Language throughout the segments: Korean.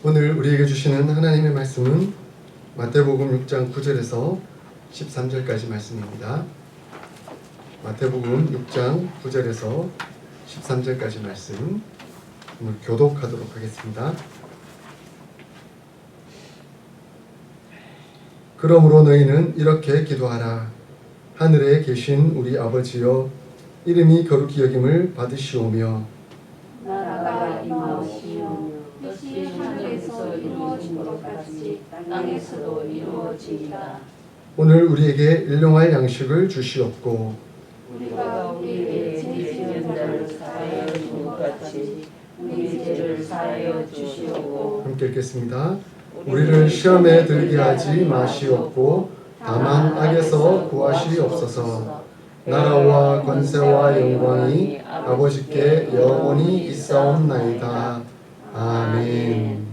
오늘 우리에게 주시는 하나님의 말씀은 마태복음 6장 9절에서 13절까지 말씀입니다. 마태복음 6장 9절에서 13절까지 말씀 오늘 교독하도록 하겠습니다. 그러므로 너희는 이렇게 기도하라. 하늘에 계신 우리 아버지여, 이름이 거룩히 여김을 받으시오며 나라가 임하옵시며 뜻이 하늘에서 이루어진 것 같이 땅에서도 이루어지이다. 오늘 우리에게 일용할 양식을 주시옵고 우리가 우리에게 죄지은 자를 사하여 준 것 같이 우리 죄를 사하여 주시옵고. 함께 읽겠습니다. 우리를 시험에 들게 하지 마시옵고 다만 악에서 구하시옵소서. 나라와 권세와 영광이 아버지께 영원히 있사옵나이다. 아멘.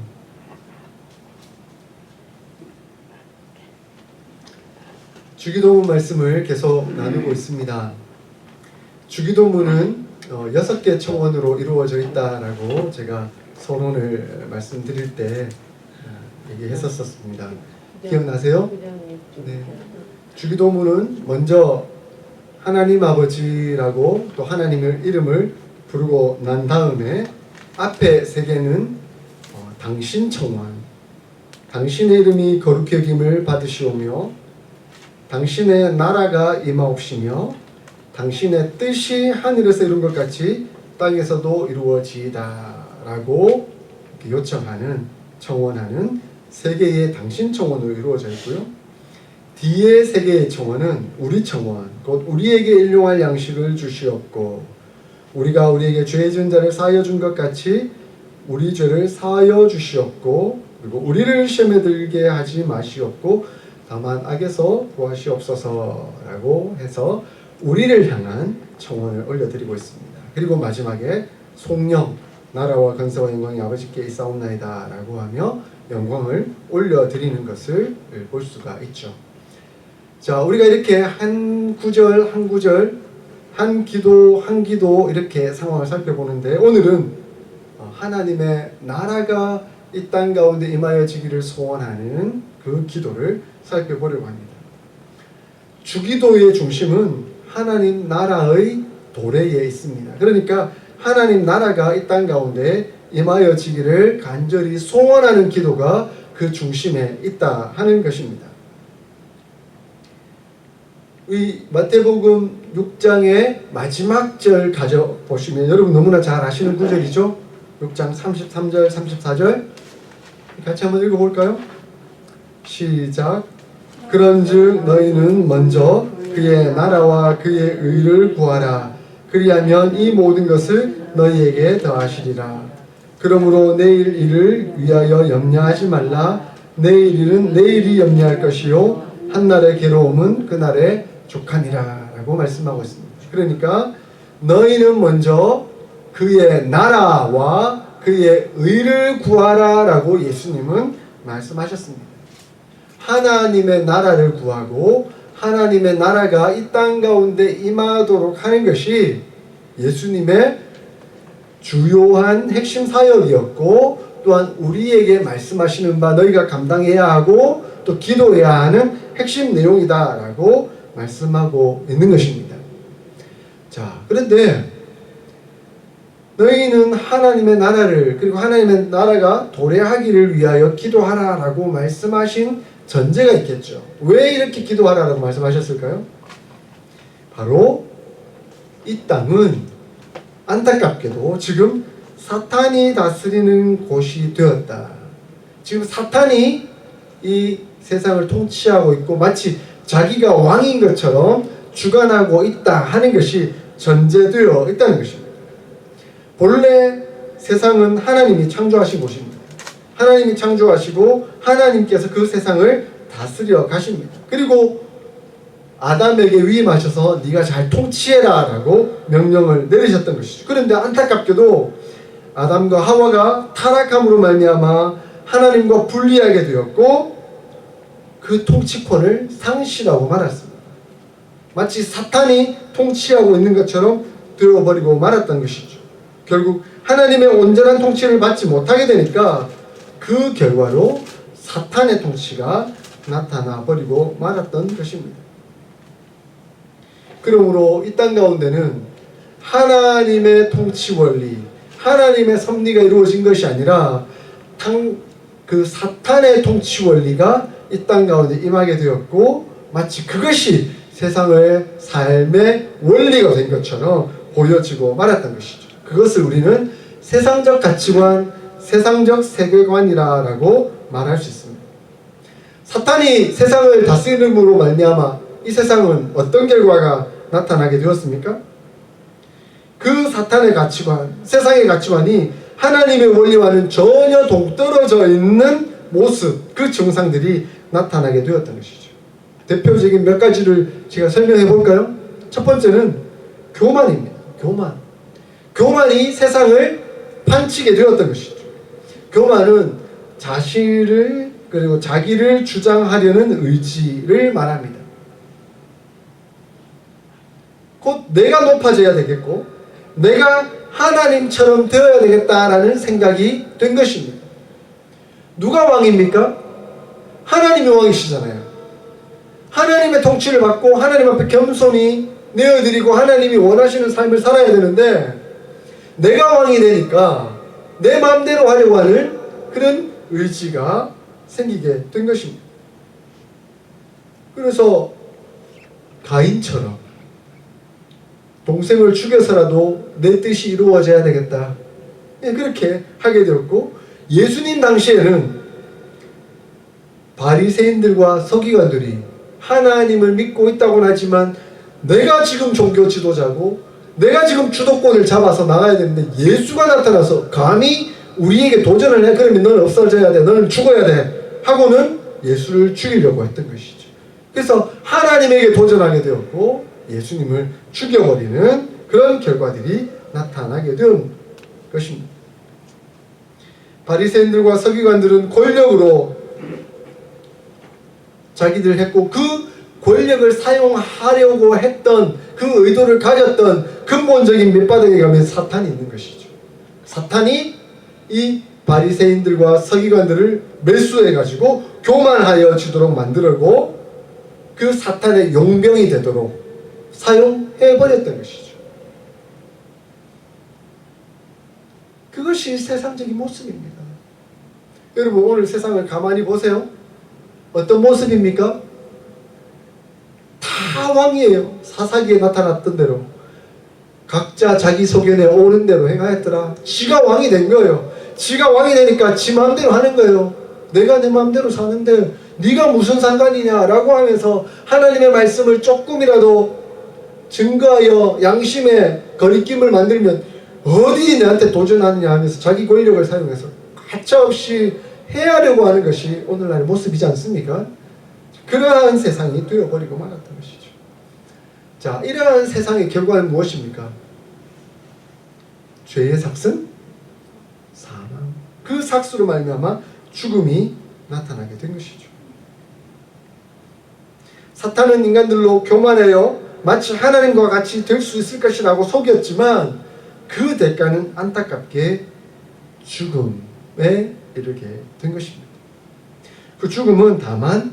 주기도문 말씀을 계속 나누고 있습니다. 주기도문은 6개 청원으로 이루어져 있다라고 제가 서론을 말씀드릴 때 얘기했었습니다. 기억나세요? 네. 주기도문은 먼저 하나님 아버지라고 또 하나님의 이름을 부르고 난 다음에 앞에 3개는 당신 청원, 당신의 이름이 거룩히 여김을 받으시오며 당신의 나라가 임하옵시며 당신의 뜻이 하늘에서 이룬 것 같이 땅에서도 이루어지이다 라고 요청하는, 청원하는 3개의 당신 청원으로 이루어져 있고요. 뒤에 3개의 청원은 우리 청원, 곧 우리에게 일용할 양식을 주시옵고 우리가 우리에게 죄 지은 자를 사하여 준 것 같이 우리 죄를 사하여 주시옵고 그리고 우리를 시험에 들게 하지 마시옵고 다만 악에서 구하시옵소서라고 해서 우리를 향한 청원을 올려드리고 있습니다. 그리고 마지막에 송영, 나라와 권세와 영광이 아버지께 있사옵나이다 라고 하며 영광을 올려드리는 것을 볼 수가 있죠. 자, 우리가 이렇게 한 구절 한 구절, 한 기도 한 기도 이렇게 상황을 살펴보는데 오늘은 하나님의 나라가 이 땅 가운데 임하여지기를 소원하는 그 기도를 살펴보려고 합니다. 주기도의 중심은 하나님 나라의 도래에 있습니다. 그러니까 하나님 나라가 이 땅 가운데 임하여지기를 간절히 소원하는 기도가 그 중심에 있다 하는 것입니다. 이 마태복음 6장의 마지막 절 가져보시면 여러분 너무나 잘 아시는 구절이죠. 6장 33절 34절 같이 한번 읽어볼까요? 시작. 그런즉 너희는 먼저 그의 나라와 그의 의를 구하라. 그리하면 이 모든 것을 너희에게 더하시리라. 그러므로 내일 일을 위하여 염려하지 말라. 내일 일은 내일이 염려할 것이요 한날의 괴로움은 그날의 족하니라 라고 말씀하고 있습니다. 그러니까 너희는 먼저 그의 나라와 그의 의를 구하라 라고 예수님은 말씀하셨습니다. 하나님의 나라를 구하고 하나님의 나라가 이 땅 가운데 임하도록 하는 것이 예수님의 주요한 핵심 사역이었고 또한 우리에게 말씀하시는 바 너희가 감당해야 하고 또 기도해야 하는 핵심 내용이다 라고 말씀하고 있는 것입니다. 자, 그런데 너희는 하나님의 나라를 그리고 하나님의 나라가 도래하기를 위하여 기도하라 라고 말씀하신 전제가 있겠죠. 왜 이렇게 기도하라 라고 말씀하셨을까요? 바로 이 땅은 안타깝게도 지금 사탄이 다스리는 곳이 되었다. 지금 사탄이 이 세상을 통치하고 있고 마치 자기가 왕인 것처럼 주관하고 있다 하는 것이 전제되어 있다는 것입니다. 본래 세상은 하나님이 창조하신 곳입니다. 하나님이 창조하시고 하나님께서 그 세상을 다스려 가십니다. 그리고 아담에게 위임하셔서 네가 잘 통치해라 라고 명령을 내리셨던 것이죠. 그런데 안타깝게도 아담과 하와가 타락함으로 말미암아 하나님과 분리하게 되었고 그 통치권을 상실하고 말았습니다. 마치 사탄이 통치하고 있는 것처럼 되어버리고 말았던 것이죠. 결국 하나님의 온전한 통치를 받지 못하게 되니까 그 결과로 사탄의 통치가 나타나 버리고 말았던 것입니다. 그러므로 이 땅 가운데는 하나님의 통치 원리, 하나님의 섭리가 이루어진 것이 아니라 그 사탄의 통치 원리가 이 땅 가운데 임하게 되었고, 마치 그것이 세상의 삶의 원리가 된 것처럼 보여지고 말았던 것이죠. 그것을 우리는 세상적 가치관, 세상적 세계관이라고 말할 수 있습니다. 사탄이 세상을 다스림으로 말미암아 이 세상은 어떤 결과가 나타나게 되었습니까? 그 사탄의 가치관, 세상의 가치관이 하나님의 원리와는 전혀 동떨어져 있는 모습, 그 증상들이 나타나게 되었던 것이죠. 대표적인 몇 가지를 제가 설명해 볼까요? 첫 번째는 교만입니다. 교만이 세상을 판치게 되었던 것이죠. 교만은 자신을 그리고 자기를 주장하려는 의지를 말합니다. 곧 내가 높아져야 되겠고 내가 하나님처럼 되어야 되겠다라는 생각이 된 것입니다. 누가 왕입니까? 하나님이 왕이시잖아요. 하나님의 통치를 받고 하나님 앞에 겸손히 내어드리고 하나님이 원하시는 삶을 살아야 되는데, 내가 왕이 되니까 내 마음대로 하려고 하는 그런 의지가 생기게 된 것입니다. 그래서 가인처럼 동생을 죽여서라도 내 뜻이 이루어져야 되겠다, 그렇게 하게 되었고, 예수님 당시에는 바리새인들과 서기관들이 하나님을 믿고 있다고는 하지만 내가 지금 종교 지도자고 내가 지금 주도권을 잡아서 나가야 되는데 예수가 나타나서 감히 우리에게 도전을 해, 그러면 너는 없어져야 돼, 너는 죽어야 돼 하고는 예수를 죽이려고 했던 것이죠. 그래서 하나님에게 도전하게 되었고 예수님을 죽여버리는 그런 결과들이 나타나게 된 것입니다. 바리새인들과 서기관들은 권력으로 자기들 했고, 그 권력을 사용하려고 했던 그 의도를 가졌던 근본적인 밑바닥에 가면 사탄이 있는 것이죠. 사탄이 이 바리새인들과 서기관들을 매수해가지고 교만하여지도록 만들고 그 사탄의 용병이 되도록 사용해버렸던 것이죠. 그것이 세상적인 모습입니다. 여러분, 오늘 세상을 가만히 보세요. 어떤 모습입니까? 다 왕이에요. 사사기에 나타났던 대로 각자 자기 소견에 오는 대로 행하였더라. 지가 왕이 된 거예요. 지가 왕이 되니까 지 마음대로 하는 거예요. 내가 내 마음대로 사는데 네가 무슨 상관이냐라고 하면서 하나님의 말씀을 조금이라도 증거하여 양심의 거리낌을 만들면 어디 내한테 도전하느냐 하면서 자기 권력을 사용해서 가차없이 해하려고 하는 것이 오늘날의 모습이지 않습니까? 그러한 세상이 되어버리고 말았던 것이죠. 자, 이러한 세상의 결과는 무엇입니까? 죄의 삭슨? 사망. 그 삭수로 말미암아 죽음이 나타나게 된 것이죠. 사탄은 인간들로 교만하여 마치 하나님과 같이 될 수 있을 것이라고 속였지만 그 대가는 안타깝게 죽음에 이르게 된 것입니다. 그 죽음은 다만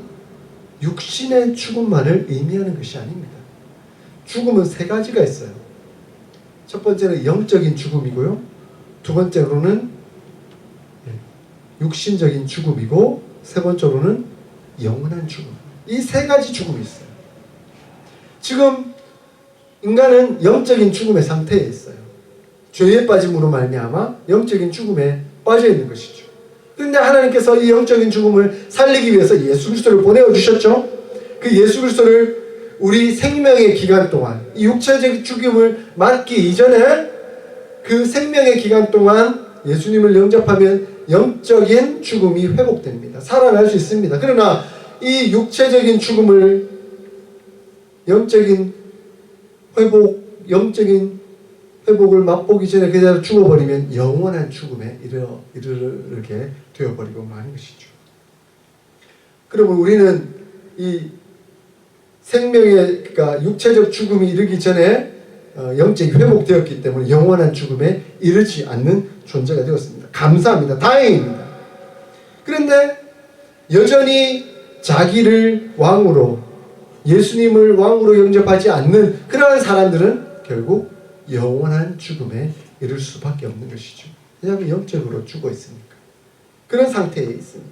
육신의 죽음만을 의미하는 것이 아닙니다. 죽음은 세 가지가 있어요. 첫 번째는 영적인 죽음이고요. 두 번째로는 육신적인 죽음이고, 세 번째로는 영원한 죽음. 이 세 가지 죽음이 있어요. 지금 인간은 영적인 죽음의 상태에 있어요. 죄에 빠짐으로 말미암아 영적인 죽음에 빠져 있는 것이죠. 그런데 하나님께서 이 영적인 죽음을 살리기 위해서 예수 그리스도를 보내어 주셨죠. 그 예수 그리스도를 우리 생명의 기간 동안, 이 육체적 죽음을 맞기 이전에 그 생명의 기간 동안 예수님을 영접하면 영적인 죽음이 회복됩니다. 살아날 수 있습니다. 그러나 이 육체적인 죽음을 영적인 회복을 맛보기 전에 그대로 죽어버리면 영원한 죽음에 이르게 되어버리고 마는 것이죠. 그러면 우리는 이 생명의, 그러니까 육체적 죽음이 이르기 전에 영적이 회복되었기 때문에 영원한 죽음에 이르지 않는 존재가 되었습니다. 감사합니다. 다행입니다. 그런데 여전히 자기를 왕으로, 예수님을 왕으로 영접하지 않는 그러한 사람들은 결국 영원한 죽음에 이를 수밖에 없는 것이죠. 왜냐하면 영적으로 죽어 있으니까. 그런 상태에 있으니까.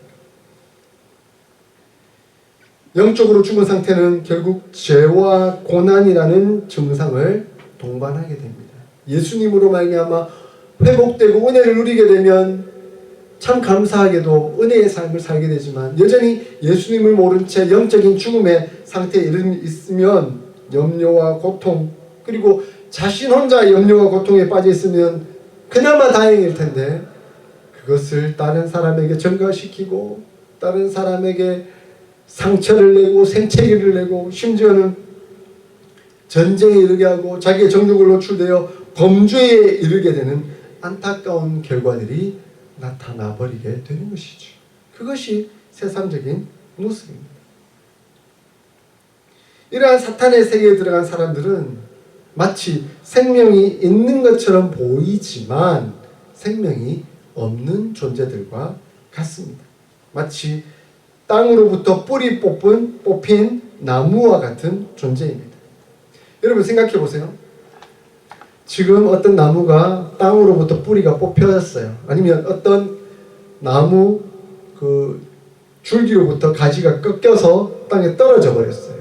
영적으로 죽은 상태는 결국 죄와 고난이라는 증상을 동반하게 됩니다. 예수님으로 말미암아 회복되고 은혜를 누리게 되면 참 감사하게도 은혜의 삶을 살게 되지만, 여전히 예수님을 모른 채 영적인 죽음의 상태에 있으면 염려와 고통, 그리고 자신 혼자 염려와 고통에 빠져 있으면 그나마 다행일 텐데, 그것을 다른 사람에게 전가시키고 다른 사람에게 상처를 내고 생채기를 내고 심지어는 전쟁에 이르게 하고 자기의 정욕을 노출되어 범죄에 이르게 되는 안타까운 결과들이 나타나 버리게 되는 것이죠. 그것이 세상적인 모습입니다. 이러한 사탄의 세계에 들어간 사람들은 마치 생명이 있는 것처럼 보이지만 생명이 없는 존재들과 같습니다. 마치 땅으로부터 뿌리 뽑힌 나무와 같은 존재입니다. 여러분 생각해 보세요. 지금 어떤 나무가 땅으로부터 뿌리가 뽑혔어요. 아니면 어떤 나무 그 줄기로부터 가지가 꺾여서 땅에 떨어져 버렸어요.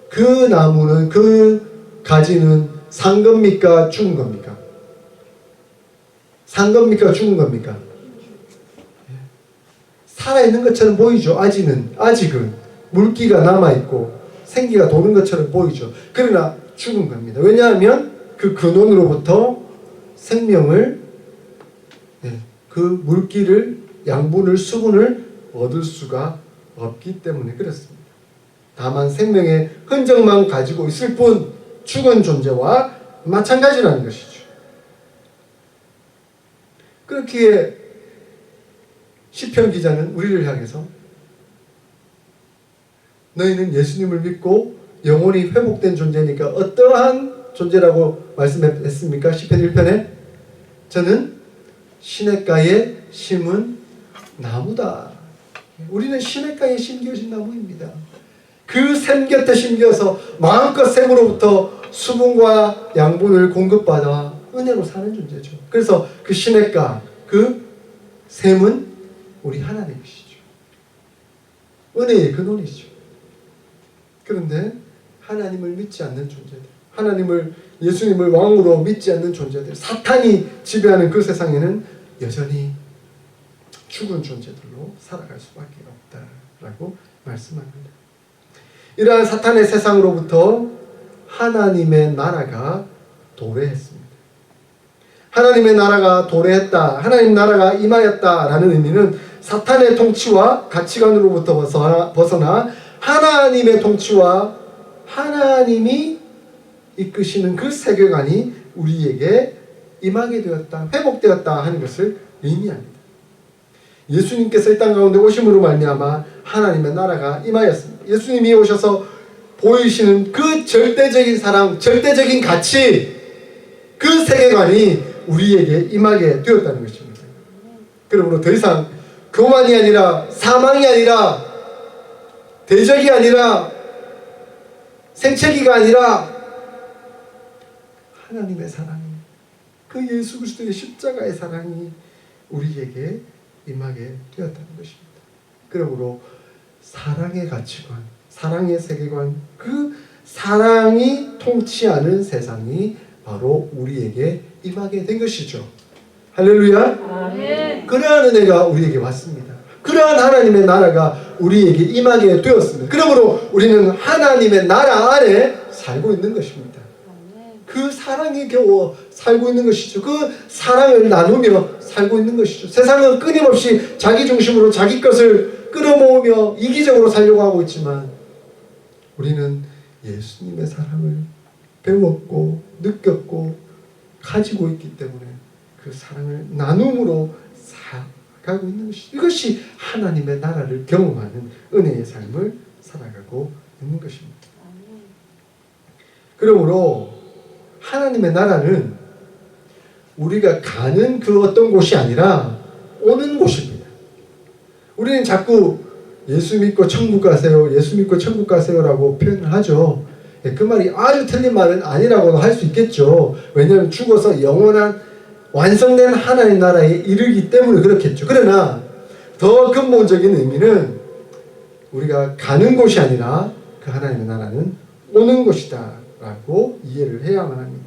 그 나무는, 그 가지는 산 겁니까? 죽은 겁니까? 산 겁니까? 죽은 겁니까? 살아있는 것처럼 보이죠. 아직은 물기가 남아있고 생기가 도는 것처럼 보이죠. 그러나 죽은 겁니다. 왜냐하면 그 근원으로부터 생명을, 그 물기를, 양분을, 수분을 얻을 수가 없기 때문에 그렇습니다. 다만 생명의 흔적만 가지고 있을 뿐 죽은 존재와 마찬가지라는 것이죠. 그렇기에 시편 기자는 우리를 향해서 너희는 예수님을 믿고 영혼이 회복된 존재니까 어떠한 존재라고 말씀했습니까? 시편 1편에 저는 시냇가에 심은 나무다. 우리는 시냇가에 심겨진 나무입니다. 그 샘 곁에 심겨서 마음껏 샘으로부터 수분과 양분을 공급받아 은혜로 사는 존재죠. 그래서 그 시냇가, 그 샘은 우리 하나님이시죠. 은혜의 근원이죠. 그런데 하나님을 믿지 않는 존재들, 예수님을 왕으로 믿지 않는 존재들, 사탄이 지배하는 그 세상에는 여전히 죽은 존재들로 살아갈 수밖에 없다라고 말씀합니다. 이러한 사탄의 세상으로부터 하나님의 나라가 도래했습니다. 하나님의 나라가 도래했다, 하나님 나라가 임하였다라는 의미는 사탄의 통치와 가치관으로부터 벗어나 하나님의 통치와 하나님이 이끄시는 그 세계관이 우리에게 임하게 되었다, 회복되었다 하는 것을 의미합니다. 예수님께서 이 땅 가운데 오심으로 말미암아 하나님의 나라가 임하였습니다. 예수님이 오셔서 보이시는 그 절대적인 사랑, 절대적인 가치, 그 세계관이 우리에게 임하게 되었다는 것입니다. 그러므로 더 이상 교만이 아니라, 사망이 아니라, 대적이 아니라, 생채기가 아니라 하나님의 사랑이, 그 예수 그리스도의 십자가의 사랑이 우리에게 임하게 되었다는 것입니다. 그러므로 사랑의 가치관, 사랑의 세계관, 그 사랑이 통치하는 세상이 바로 우리에게 임하게 된 것이죠. 할렐루야. 아멘. 그러한 은혜가 우리에게 왔습니다. 그러한 하나님의 나라가 우리에게 임하게 되었습니다. 그러므로 우리는 하나님의 나라 안에 살고 있는 것입니다. 그 사랑에 겨워 살고 있는 것이죠. 그 사랑을 나누며 살고 있는 것이죠. 세상은 끊임없이 자기 중심으로 자기 것을 끌어모으며 이기적으로 살려고 하고 있지만 우리는 예수님의 사랑을 배웠고 느꼈고 가지고 있기 때문에 그 사랑을 나눔으로 살아가고 있는 것이죠. 이것이 하나님의 나라를 경험하는 은혜의 삶을 살아가고 있는 것입니다. 그러므로 하나님의 나라는 우리가 가는 그 어떤 곳이 아니라 오는 곳입니다. 우리는 자꾸 예수 믿고 천국 가세요, 예수 믿고 천국 가세요라고 표현을 하죠. 그 말이 아주 틀린 말은 아니라고도 할 수 있겠죠. 왜냐하면 죽어서 영원한 완성된 하나님 나라에 이르기 때문에 그렇겠죠. 그러나 더 근본적인 의미는 우리가 가는 곳이 아니라 그 하나님의 나라는 오는 곳이다 라고 이해를 해야만 합니다.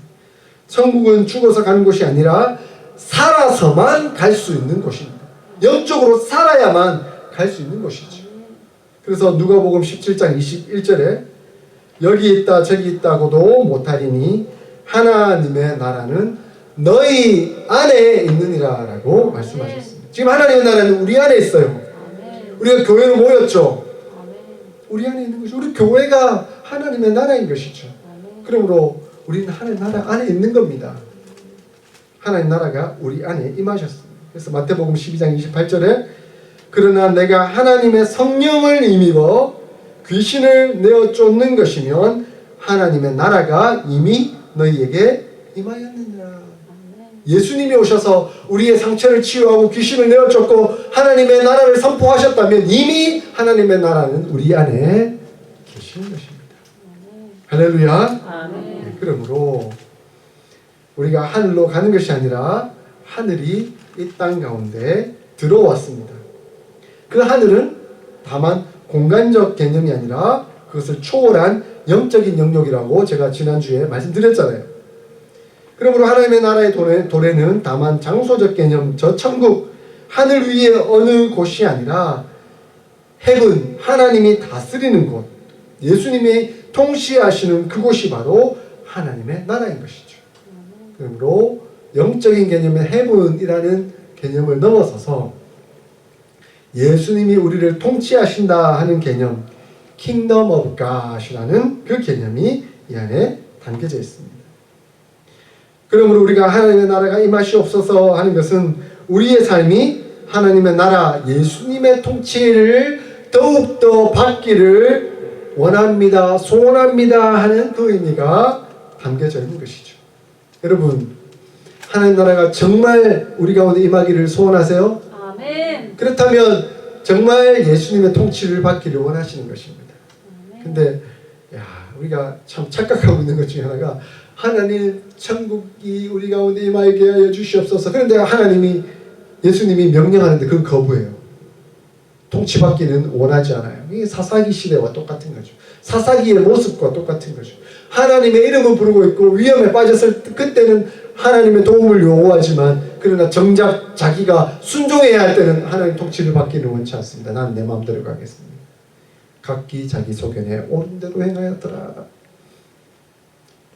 천국은 죽어서 가는 곳이 아니라 살아서만 갈 수 있는 곳입니다. 영적으로 살아야만 갈 수 있는 곳이죠. 그래서 누가복음 17장 21절에 여기 있다 저기 있다고도 못하리니 하나님의 나라는 너희 안에 있느니라 라고 말씀하셨습니다. 지금 하나님의 나라는 우리 안에 있어요. 우리가 교회로 모였죠. 우리 안에 있는 것이, 우리 교회가 하나님의 나라인 것이죠. 그러므로 우리는 하나님 나라 안에 있는 겁니다. 하나님 나라가 우리 안에 임하셨습니다. 그래서 마태복음 12장 28절에 그러나 내가 하나님의 성령을 힘입어 귀신을 내어 쫓는 것이면 하나님의 나라가 이미 너희에게 임하였느니라. 예수님이 오셔서 우리의 상처를 치유하고 귀신을 내어 쫓고 하나님의 나라를 선포하셨다면 이미 하나님의 나라는 우리 안에 계시는 것입니다. 할렐루야. 네, 그러므로 우리가 하늘로 가는 것이 아니라 하늘이 이 땅 가운데 들어왔습니다. 그 하늘은 다만 공간적 개념이 아니라 그것을 초월한 영적인 영역이라고 제가 지난주에 말씀드렸잖아요. 그러므로 하나님의 나라의 도래는 다만 장소적 개념, 저 천국, 하늘 위의 어느 곳이 아니라 헤븐, 하나님이 다스리는 곳, 예수님이 통치하시는 그곳이 바로 하나님의 나라인 것이죠. 그러므로 영적인 개념의 헤븐이라는 개념을 넘어서서 예수님이 우리를 통치하신다 하는 개념, Kingdom of God이라는 그 개념이 이 안에 담겨져 있습니다. 그러므로 우리가 하나님의 나라가 임하시옵소서 하는 것은 우리의 삶이 하나님의 나라, 예수님의 통치를 더욱더 받기를 원합니다, 소원합니다 하는 그 의미가 담겨져 있는 것이죠. 여러분, 하나님 나라가 정말 우리 가운데 임하기를 소원하세요? 아멘. 그렇다면 정말 예수님의 통치를 받기를 원하시는 것입니다. 근데 우리가 참 착각하고 있는 것 중에 하나가 하나님 천국이 우리 가운데 임하게 하여 주시옵소서. 그런데 하나님이 예수님이 명령하는데 그건 거부해요. 통치받기는 원하지 않아요. 이게 사사기 시대와 똑같은 거죠. 사사기의 모습과 똑같은 거죠. 하나님의 이름은 부르고 있고 위험에 빠졌을 그때는 하나님의 도움을 요구하지만 그러나 정작 자기가 순종해야 할 때는 하나님 통치를 받기는 원치 않습니다. 나는 내 마음대로 가겠습니다. 각기 자기 소견에 옳은 대로 행하였더라.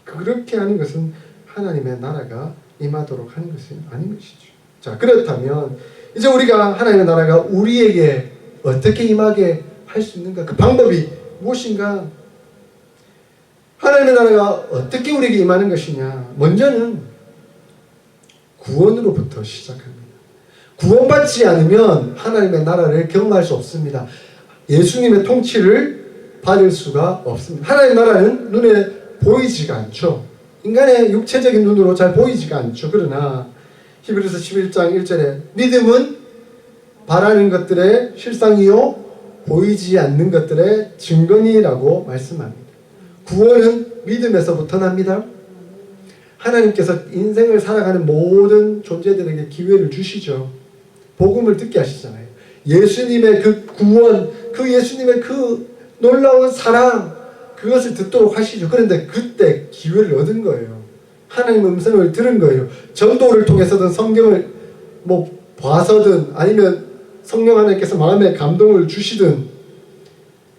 그렇게 하는 것은 하나님의 나라가 임하도록 하는 것은 아닌 것이죠. 자, 그렇다면 이제 우리가 하나님의 나라가 우리에게 어떻게 임하게 할 수 있는가? 그 방법이 무엇인가? 하나님의 나라가 어떻게 우리에게 임하는 것이냐? 먼저는 구원으로부터 시작합니다. 구원받지 않으면 하나님의 나라를 경험할 수 없습니다. 예수님의 통치를 받을 수가 없습니다. 하나님의 나라는 눈에 보이지가 않죠. 인간의 육체적인 눈으로 잘 보이지가 않죠. 그러나 히브리서 11장 1절에 믿음은 바라는 것들의 실상이요 보이지 않는 것들의 증거니라고 말씀합니다. 구원은 믿음에서부터 납니다. 하나님께서 인생을 살아가는 모든 존재들에게 기회를 주시죠. 복음을 듣게 하시잖아요. 예수님의 그 구원, 그 예수님의 그 놀라운 사랑, 그것을 듣도록 하시죠. 그런데 그때 기회를 얻은 거예요. 하나님의 음성을 들은 거예요. 전도를 통해서든 성경을 봐서든 아니면 성령 하나님께서 마음에 감동을 주시든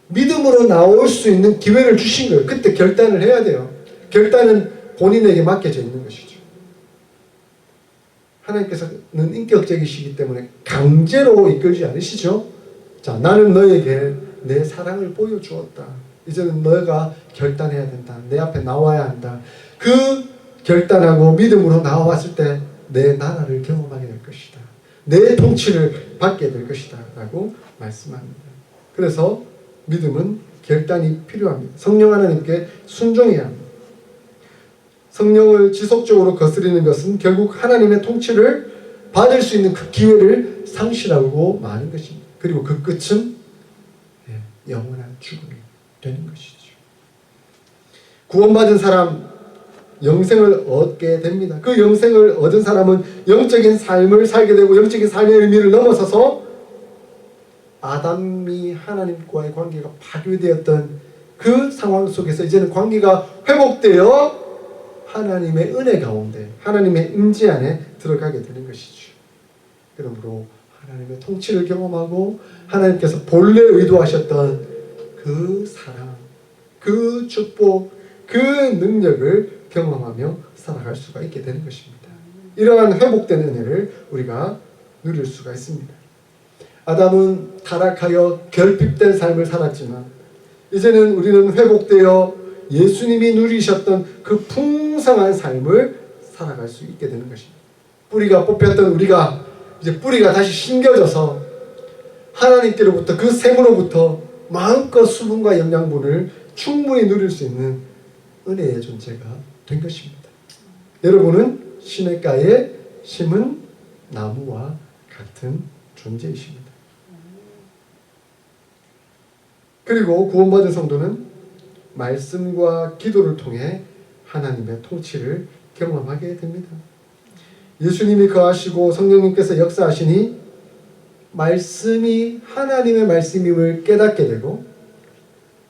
믿음으로 나올 수 있는 기회를 주신 거예요. 그때 결단을 해야 돼요. 결단은 본인에게 맡겨져 있는 것이죠. 하나님께서는 인격적이시기 때문에 강제로 이끌지 않으시죠. 자, 나는 너에게 내 사랑을 보여주었다. 이제는 너가 결단해야 된다. 내 앞에 나와야 한다. 그 결단하고 믿음으로 나왔을 때 내 나라를 경험하게 될 것이다. 내 통치를 받게 될 것이다. 라고 말씀합니다. 그래서 믿음은 결단이 필요합니다. 성령 하나님께 순종해야 합니다. 성령을 지속적으로 거스르는 것은 결국 하나님의 통치를 받을 수 있는 그 기회를 상실하고 마는 것입니다. 그리고 그 끝은 영원한 죽음이 되는 것이죠. 구원받은 사람 영생을 얻게 됩니다. 그 영생을 얻은 사람은 영적인 삶을 살게 되고 영적인 삶의 의미를 넘어서서 아담이 하나님과의 관계가 파괴되었던 그 상황 속에서 이제는 관계가 회복되어 하나님의 은혜 가운데 하나님의 임재 안에 들어가게 되는 것이죠. 그러므로 하나님의 통치를 경험하고 하나님께서 본래 의도하셨던 그 사랑, 그 축복, 그 능력을 경험하며 살아갈 수가 있게 되는 것입니다. 이러한 회복된 은혜를 우리가 누릴 수가 있습니다. 아담은 타락하여 결핍된 삶을 살았지만 이제는 우리는 회복되어 예수님이 누리셨던 그 풍성한 삶을 살아갈 수 있게 되는 것입니다. 뿌리가 뽑혔던 우리가 이제 뿌리가 다시 심겨져서 하나님께로부터 그 샘으로부터 마음껏 수분과 영양분을 충분히 누릴 수 있는 은혜의 존재가 된 것입니다. 여러분은 시냇가에 심은 나무와 같은 존재이십니다. 그리고 구원받은 성도는 말씀과 기도를 통해 하나님의 통치를 경험하게 됩니다. 예수님이 거하시고 성령님께서 역사하시니 말씀이 하나님의 말씀임을 깨닫게 되고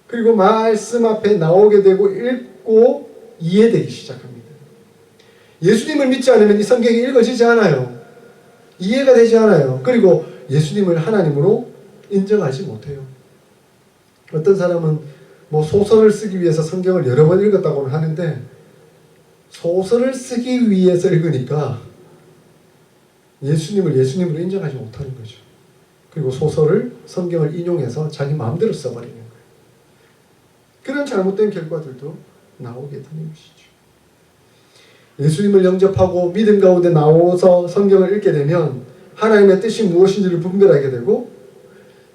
그리고 말씀 앞에 나오게 되고 읽고 이해되기 시작합니다. 예수님을 믿지 않으면 이 성경이 읽어지지 않아요. 이해가 되지 않아요. 그리고 예수님을 하나님으로 인정하지 못해요. 어떤 사람은 뭐 소설을 쓰기 위해서 성경을 여러 번 읽었다고는 하는데 소설을 쓰기 위해서 읽으니까 예수님을 예수님으로 인정하지 못하는 거죠. 그리고 소설을 성경을 인용해서 자기 마음대로 써버리는 거예요. 그런 잘못된 결과들도 나오게 되는 것이죠. 예수님을 영접하고 믿음 가운데 나와서 성경을 읽게 되면 하나님의 뜻이 무엇인지를 분별하게 되고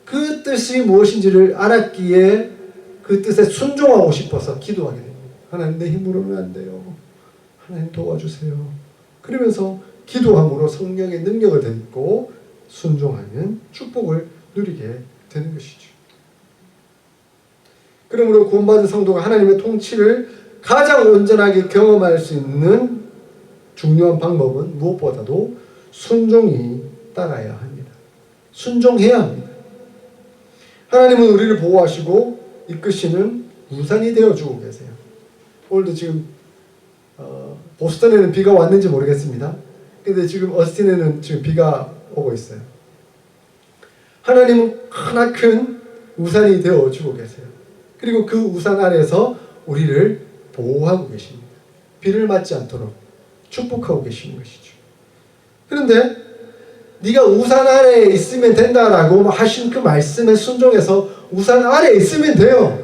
그 뜻이 무엇인지를 알았기에 그 뜻에 순종하고 싶어서 기도하게 됩니다. 하나님 내 힘으로는 안 돼요. 하나님 도와주세요. 그러면서 기도함으로 성령의 능력을 듣고 순종하는 축복을 누리게 되는 것이죠. 그러므로 구원받은 성도가 하나님의 통치를 가장 온전하게 경험할 수 있는 중요한 방법은 무엇보다도 순종이 따라야 합니다. 순종해야 합니다. 하나님은 우리를 보호하시고 이끄시는 우산이 되어주고 계세요. 오늘도 지금 보스턴에는 비가 왔는지 모르겠습니다. 근데 지금 어스틴에는 지금 비가 오고 있어요. 하나님은 크나큰 우산이 되어주고 계세요. 그리고 그 우산 아래에서 우리를 보호하고 계십니다. 비를 맞지 않도록 축복하고 계시는 것이죠. 그런데 네가 우산 아래에 있으면 된다라고 하신 그 말씀에 순종해서 우산 아래에 있으면 돼요.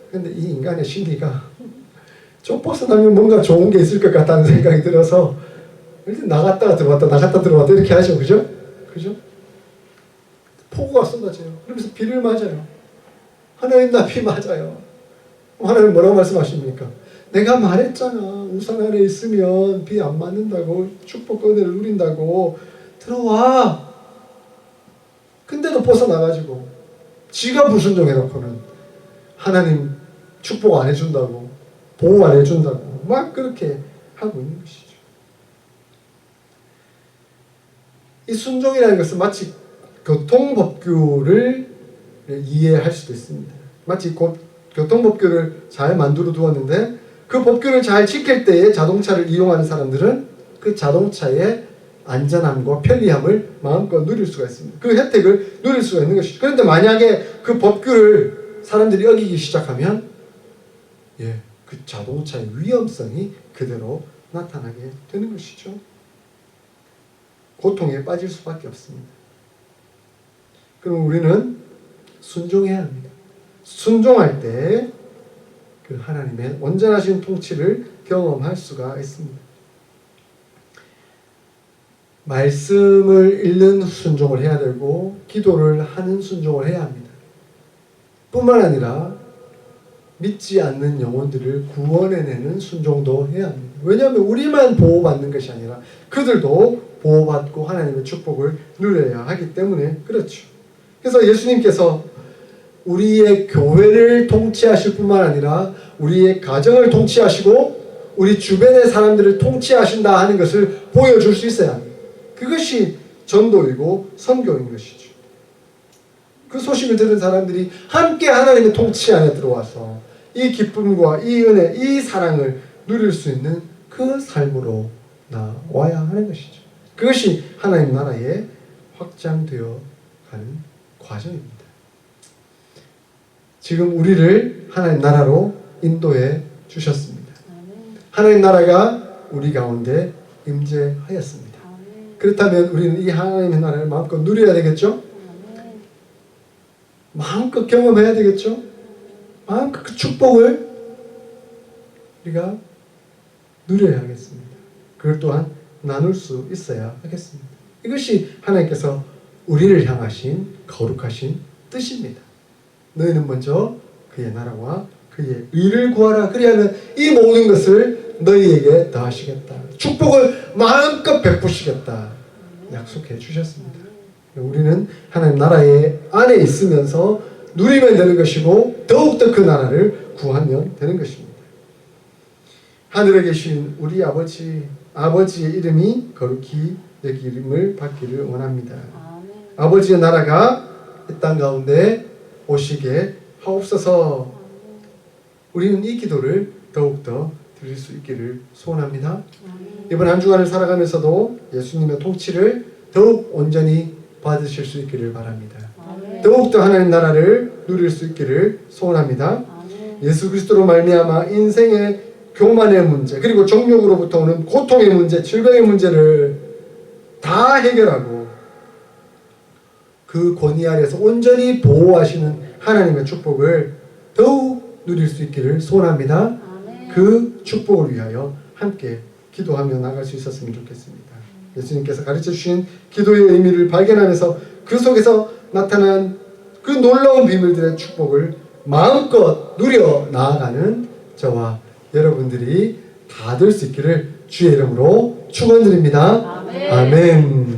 그런데 이 인간의 심리가 좀 벗어나면 뭔가 좋은 게 있을 것 같다는 생각이 들어서 일단 나갔다가 들어왔다 나갔다 들어왔다 이렇게 하죠. 그죠? 그죠? 폭우가 쏟아져요. 그러면서 비를 맞아요. 하나님 나 비 맞아요. 하나님 뭐라고 말씀하십니까? 내가 말했잖아. 우산 아래 있으면 비 안 맞는다고 축복 은혜를 누린다고 들어와. 근데도 벗어나가지고 지가 불순종해놓고는 하나님 축복 안 해준다고 보호 안 해준다고 막 그렇게 하고 있는 것이죠. 이 순종이라는 것은 마치 교통법규를 이해할 수도 있습니다. 마치 교통법규를 잘 만들어 두었는데 그 법규를 잘 지킬 때에 자동차를 이용하는 사람들은 그 자동차의 안전함과 편리함을 마음껏 누릴 수가 있습니다. 그 혜택을 누릴 수가 있는 것이죠. 그런데 만약에 그 법규를 사람들이 어기기 시작하면 그 자동차의 위험성이 그대로 나타나게 되는 것이죠. 고통에 빠질 수밖에 없습니다. 그럼 우리는 순종해야 합니다. 순종할 때 그 하나님의 온전하신 통치를 경험할 수가 있습니다. 말씀을 읽는 순종을 해야 되고 기도를 하는 순종을 해야 합니다. 뿐만 아니라 믿지 않는 영혼들을 구원해내는 순종도 해야 합니다. 왜냐하면 우리만 보호받는 것이 아니라 그들도 보호받고 하나님의 축복을 누려야 하기 때문에 그렇죠. 그래서 예수님께서 우리의 교회를 통치하실 뿐만 아니라 우리의 가정을 통치하시고 우리 주변의 사람들을 통치하신다 하는 것을 보여줄 수 있어야 합니다. 그것이 전도이고 선교인 것이죠. 그 소식을 들은 사람들이 함께 하나님의 통치 안에 들어와서 이 기쁨과 이 은혜, 이 사랑을 누릴 수 있는 그 삶으로 나와야 하는 것이죠. 그것이 하나님 나라에 확장되어 가는 과정입니다. 지금 우리를 하나님 나라로 인도해 주셨습니다. 하나님 나라가 우리 가운데 임재하였습니다. 그렇다면 우리는 이 하나님의 나라를 마음껏 누려야 되겠죠? 마음껏 경험해야 되겠죠? 마음껏 그 축복을 우리가 누려야 하겠습니다. 그걸 또한 나눌 수 있어야 하겠습니다. 이것이 하나님께서 우리를 향하신 거룩하신 뜻입니다. 너희는 먼저 그의 나라와 그의 의를 구하라. 그리하면 이 모든 것을 너희에게 더하시겠다. 축복을 마음껏 베푸시겠다. 약속해 주셨습니다. 우리는 하나님 나라의 안에 있으면서 누리면 되는 것이고 더욱더 그 나라를 구하면 되는 것입니다. 하늘에 계신 우리 아버지의 이름이 거룩히 여김을 받기를 원합니다. 아버지의 나라가 이 땅 가운데 오시게 하옵소서. 우리는 이 기도를 더욱더 드릴 수 있기를 소원합니다. 이번 한 주간을 살아가면서도 예수님의 통치를 더욱 온전히 받으실 수 있기를 바랍니다. 더욱더 하나님 나라를 누릴 수 있기를 소원합니다. 예수 그리스도로 말미암아 인생의 교만의 문제, 그리고 정욕으로부터 오는 고통의 문제, 질병의 문제를 다 해결하고 그 권위 아래에서 온전히 보호하시는 하나님의 축복을 더욱 누릴 수 있기를 소원합니다. 그 축복을 위하여 함께 기도하며 나갈 수 있었으면 좋겠습니다. 예수님께서 가르쳐 주신 기도의 의미를 발견하면서 그 속에서 나타난 그 놀라운 비밀들의 축복을 마음껏 누려 나아가는 저와 여러분들이 다 될 수 있기를 주의 이름으로 축원드립니다. 아멘.